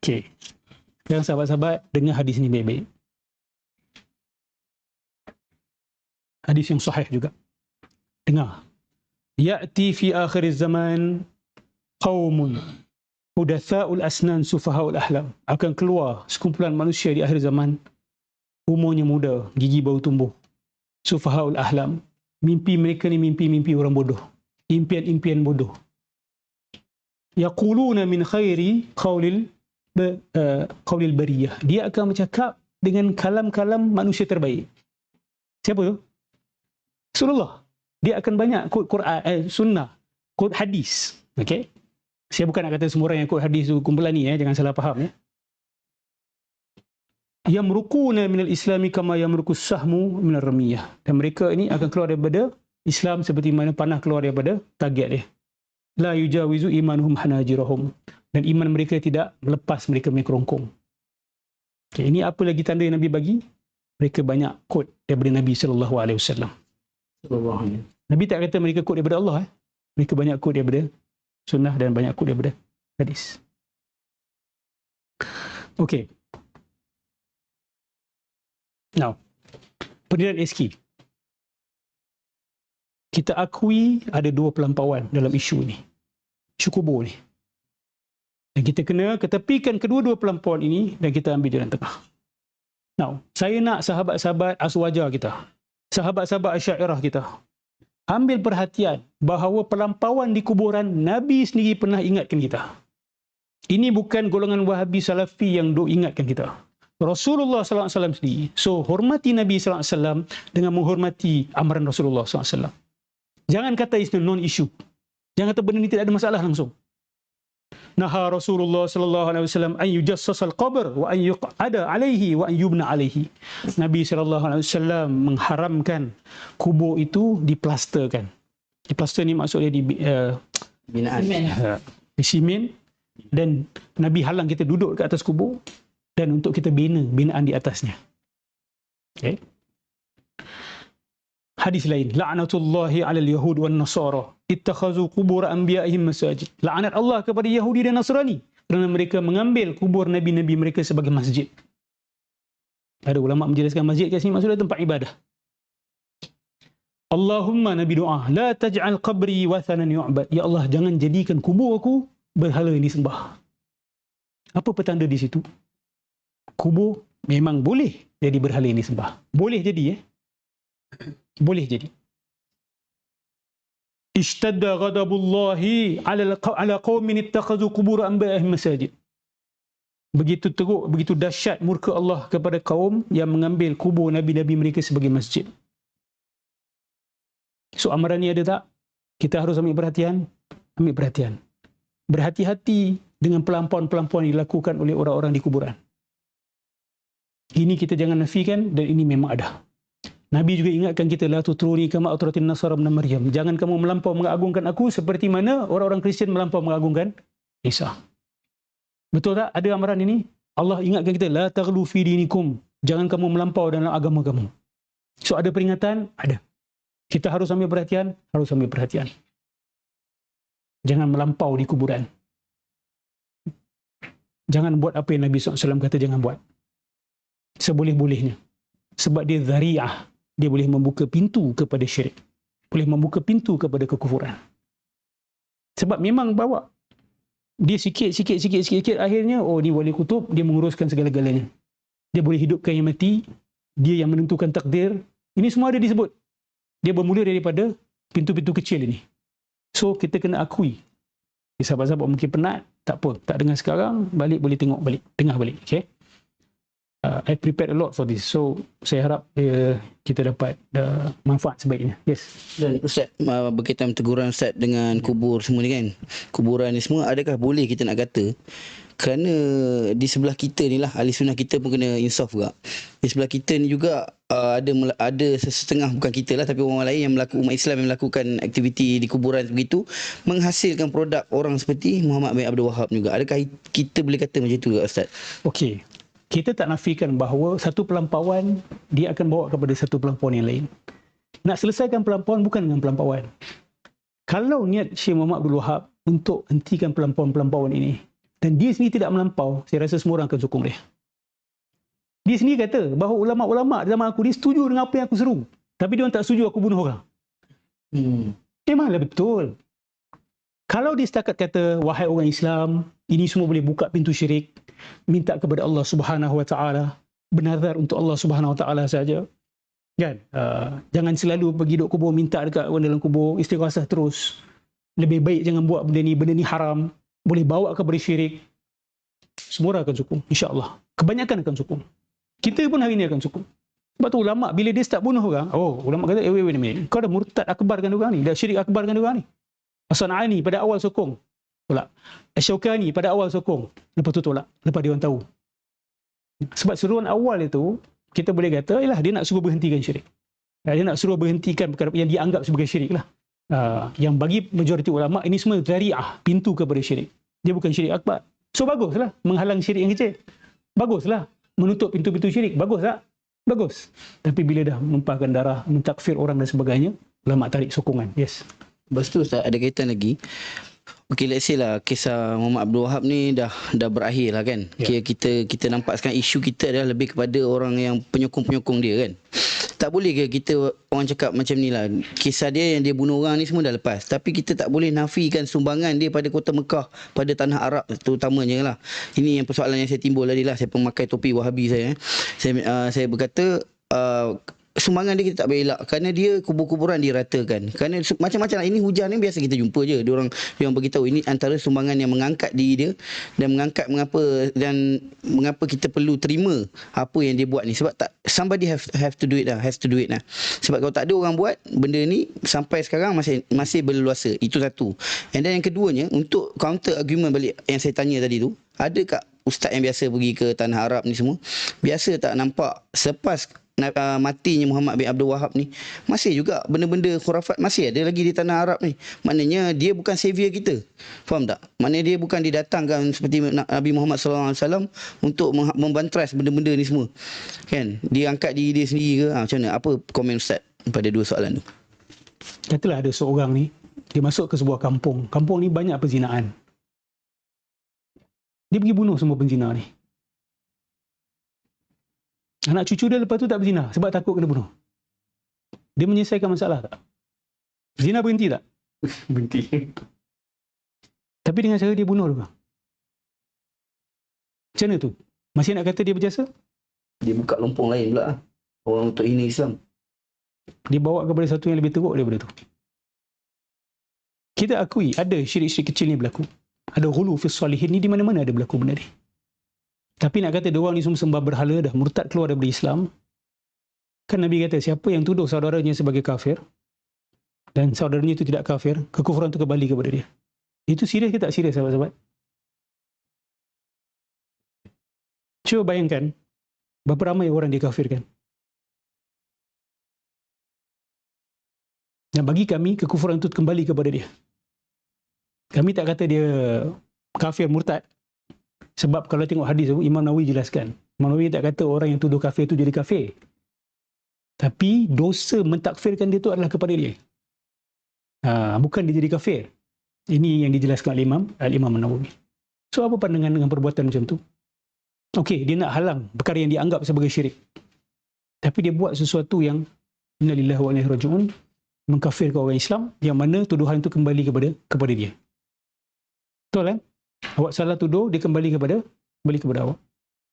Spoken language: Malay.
Okey. Sekarang sahabat-sahabat, dengar hadis ni baik-baik. Hadis yang sahih juga. Dengar. Ya'ti fi akhir zaman qaumun hudatsa'ul asnan sufahaul ahlam. Akan keluar sekumpulan manusia di akhir zaman, umurnya muda, gigi baru tumbuh. Sufahaul ahlam. Mimpi mereka ni mimpi-mimpi orang bodoh. Impian-impian bodoh. Yaquluna min khairi qaulil bariyah. Dia akan bercakap dengan kalam-kalam manusia terbaik. Siapa tu? Rasulullah. Dia akan banyak quote Quran, sunnah, quote hadis. Okey. Saya bukan nak kata semua orang yang quote hadis tu kumpulan ni, jangan salah faham ya. Yamruquna minal islami kama yamruqus sahmu minar ramiyah. Dan mereka ini akan keluar daripada Islam seperti mana panah keluar daripada target dia. La yujawizu imanuhum hanajirahum. Dan iman mereka tidak melepas mereka punya kerongkong. Okay, ini apa lagi tanda yang Nabi bagi? Mereka banyak quote daripada Nabi sallallahu alaihi wasallam. Nabi tak kata mereka quote daripada Allah. Mereka banyak quote daripada sunnah dan banyak quote daripada hadis. Okey. Now, pendirian SK. Kita akui ada dua pelampauan dalam isu ni. Isu kubur ni. Dan kita kena ketepikan kedua-dua pelampauan ini dan kita ambil jalan tengah. Now, saya nak sahabat-sahabat Aswaja kita, sahabat-sahabat Asy'ariyah kita, ambil perhatian bahawa pelampauan di kuburan Nabi sendiri pernah ingatkan kita. Ini bukan golongan Wahabi Salafi yang duk ingatkan kita. Rasulullah sallallahu alaihi wasallam sendiri. So, hormati Nabi sallallahu alaihi wasallam dengan menghormati amaran Rasulullah sallallahu alaihi wasallam. Jangan kata it's a non-issue. Jangan kata benda ni tidak ada masalah langsung. Naha Rasulullah sallallahu alaihi wasallam an yujassasal qabr wa an yuq'ada alaihi wa an yubna alaihi. Nabi sallallahu alaihi wasallam mengharamkan kubur itu diplasterkan. Diplaster ni maksudnya di binaan. Di simen, dan Nabi halang kita duduk ke atas kubur dan untuk kita bina binaan di atasnya. Okey. Hadis lain, la'natullahi 'alal yahud wan nasara ittakhazu qubur anbiya'ihim masajid. Laknat Allah kepada Yahudi dan Nasrani kerana mereka mengambil kubur nabi-nabi mereka sebagai masjid. Ada ulama menjelaskan masjid kat sini maksudnya tempat ibadah. Allahumma, Nabi doa, la taj'al qabri wathanan yu'bad. Ya Allah, jangan jadikan kubur aku berhala yang disembah. Apa petanda di situ? Kubur memang boleh jadi berhala yang disembah. Boleh jadi boleh jadi. Ishtadda ghadabullahi ala qaumin ittakhazu qubur anbiya'ihim masajid. Begitu teruk, begitu dahsyat murka Allah kepada kaum yang mengambil kubur nabi-nabi mereka sebagai masjid. So amaran ni ada tak? Kita harus ambil perhatian. Ambil perhatian. Berhati-hati dengan pelampauan-pelampauan yang dilakukan oleh orang-orang di kuburan. Ini kita jangan nafikan dan ini memang ada. Nabi juga ingatkan kita, la tutruni kama atratin nasara ibn Maryam. Jangan kamu melampau mengagungkan aku seperti mana orang-orang Kristian melampau mengagungkan Isa. Betul tak ada amaran ini? Allah ingatkan kita, la taghlu fi dinikum. Jangan kamu melampau dalam agama kamu. So ada peringatan? Ada. Kita harus ambil perhatian, harus ambil perhatian. Jangan melampau di kuburan. Jangan buat apa yang Nabi SAW kata jangan buat. Seboleh-bolehnya. Sebab dia dhari'ah. Dia boleh membuka pintu kepada syirik. Boleh membuka pintu kepada kekufuran. Sebab memang bawa. Dia sikit, akhirnya, oh ni wali kutub, dia menguruskan segala-galanya. Dia boleh hidupkan yang mati. Dia yang menentukan takdir. Ini semua ada disebut. Dia bermula daripada pintu-pintu kecil ini. So, kita kena akui. Sahabat-sahabat mungkin penat, tak apa. Tak dengar sekarang, balik boleh tengok balik. Dengar balik, okay? I prepared a lot for this. So, saya harap kita dapat manfaat sebaiknya. Yes. Dan Ustaz, berkaitan teguran Ustaz dengan kubur semua ni kan. Kuburan ni semua, adakah boleh kita nak kata? Kerana di sebelah kita ni lah, ahli sunnah kita pun kena insaf juga. Di sebelah kita ni juga ada setengah, bukan kita lah, tapi orang lain yang umat Islam yang melakukan aktiviti di kuburan begitu, menghasilkan produk orang seperti Muhammad bin Abdul Wahab juga. Adakah kita boleh kata macam itu juga Ustaz? Okey. Kita tak nafikan bahawa satu pelampauan dia akan bawa kepada satu pelampauan yang lain. Nak selesaikan pelampauan bukan dengan pelampauan. Kalau niat Syekh Muhammad Abdul Wahab untuk hentikan pelampauan-pelampauan ini, dan dia sendiri tidak melampau, saya rasa semua orang akan sokong dia. Dia sendiri kata bahawa ulama-ulama zaman aku ni setuju dengan apa yang aku seru, tapi dia orang tak setuju aku bunuh orang. Memanglah betul. Kalau dia setakat kata, wahai orang Islam, ini semua boleh buka pintu syirik, minta kepada Allah Subhanahu Wa Taala, bernazar untuk Allah Subhanahu Wa Taala saja, kan? Jangan selalu pergi duduk kubur, minta dekat orang dalam kubur, istighasah terus. Lebih baik jangan buat benda ni haram, boleh bawa kepada syirik. Semua orang akan sokong, insya-Allah. Kebanyakan akan sokong. Kita pun hari ni akan sokong. Sebab tu ulama bila dia start bunuh orang, ulama kata, wait a minute, kau dah murtad akbarkan orang ni, dah syirik akbarkan orang ni. As-San'ani pada awal sokong, tolak. Asy-Syaukani pada awal sokong, lepas tu tolak, lepas dia orang tahu. Sebab seruan awal itu, kita boleh kata, dia nak suruh berhentikan syirik. Dia nak suruh berhentikan perkara yang dianggap sebagai syirik lah. Yang bagi majoriti ulama, ini semua zari'ah, pintu kepada syirik. Dia bukan syirik akbar. So baguslah, menghalang syirik yang kecil. Baguslah, menutup pintu-pintu syirik. Bagus tak? Bagus. Tapi bila dah menumpahkan darah, mentakfir orang dan sebagainya, ulama tarik sokongan. Yes. Lepas tu Ustaz, ada kaitan lagi. Okay, let's say lah kisah Muhammad Abdul Wahab ni dah berakhir lah kan. Yeah. Kita nampak sekarang isu kita adalah lebih kepada orang yang penyokong-penyokong dia kan. Tak boleh ke kita orang cakap macam ni lah, kisah dia yang dia bunuh orang ni semua dah lepas, tapi kita tak boleh nafikan sumbangan dia pada kota Mekah, pada tanah Arab terutamanya lah. Ini yang persoalan yang saya timbul tadi lah. Saya pemakai topi Wahabi saya. Saya berkata sumbangan dia kita tak boleh elak, kerana dia kubur-kuburan diratakan. Kerana macam-macam lah. Ini hujan ni biasa kita jumpa je. Dia orang beritahu ini antara sumbangan yang mengangkat diri dia dan mengangkat mengapa kita perlu terima apa yang dia buat ni. Sebab tak, somebody has to do it lah. Sebab kalau tak ada orang buat benda ni sampai sekarang masih berleluasa. Itu satu. And then yang keduanya, untuk counter argument balik yang saya tanya tadi tu, ada tak ustaz yang biasa pergi ke tanah Arab ni semua, biasa tak nampak selepas matinya Muhammad bin Abdul Wahab ni, masih juga benda-benda khurafat masih ada lagi di tanah Arab ni. Maknanya dia bukan savior kita. Faham tak? Maknanya dia bukan didatangkan seperti Nabi Muhammad SAW untuk membantras benda-benda ni semua. Kan? Dia angkat diri dia sendiri ke? Macam mana? Apa komen Ustaz pada dua soalan tu? Katalah ada seorang ni, dia masuk ke sebuah kampung. Kampung ni banyak perzinaan. Dia pergi bunuh semua penzina ni. Anak cucu dia lepas tu tak berzina sebab takut kena bunuh. Dia menyelesaikan masalah tak? Zina berhenti tak? Berhenti. Tapi dengan cara dia bunuh orang. Macam mana tu? Masih nak kata dia berjasa? Dia buka lompong lain pula. Orang untuk hina Islam. Dia bawa kepada satu yang lebih teruk daripada tu. Kita akui ada syirik-syirik kecil ni berlaku. Ada ghulu fi salihin ni, di mana-mana ada berlaku benda ni. Tapi nak kata diorang ni semua sembah berhala, dah murtad keluar daripada Islam. Kan Nabi kata, siapa yang tuduh saudaranya sebagai kafir dan saudaranya itu tidak kafir, kekufuran itu kembali kepada dia. Itu serius ke tak serius, sahabat-sahabat? Cuba bayangkan berapa ramai orang dikafirkan. Dan bagi kami, kekufuran itu kembali kepada dia. Kami tak kata dia kafir murtad. Sebab kalau tengok hadis tu, Imam Nawawi jelaskan. Imam Nawawi tak kata orang yang tuduh kafir tu jadi kafir. Tapi dosa mentakfirkan dia tu adalah kepada dia. Bukan dia jadi kafir. Ini yang dijelaskan Al-Imam Nawawi. So apa pandangan dengan perbuatan macam tu? Okey, dia nak halang perkara yang dianggap sebagai syirik. Tapi dia buat sesuatu yang inna lillahi wa inna ilaihi raji'un, mengkafirkan orang Islam, yang mana tuduhan itu kembali kepada dia. Betul kan? Awak salah tuduh, dia kembali kepada awak.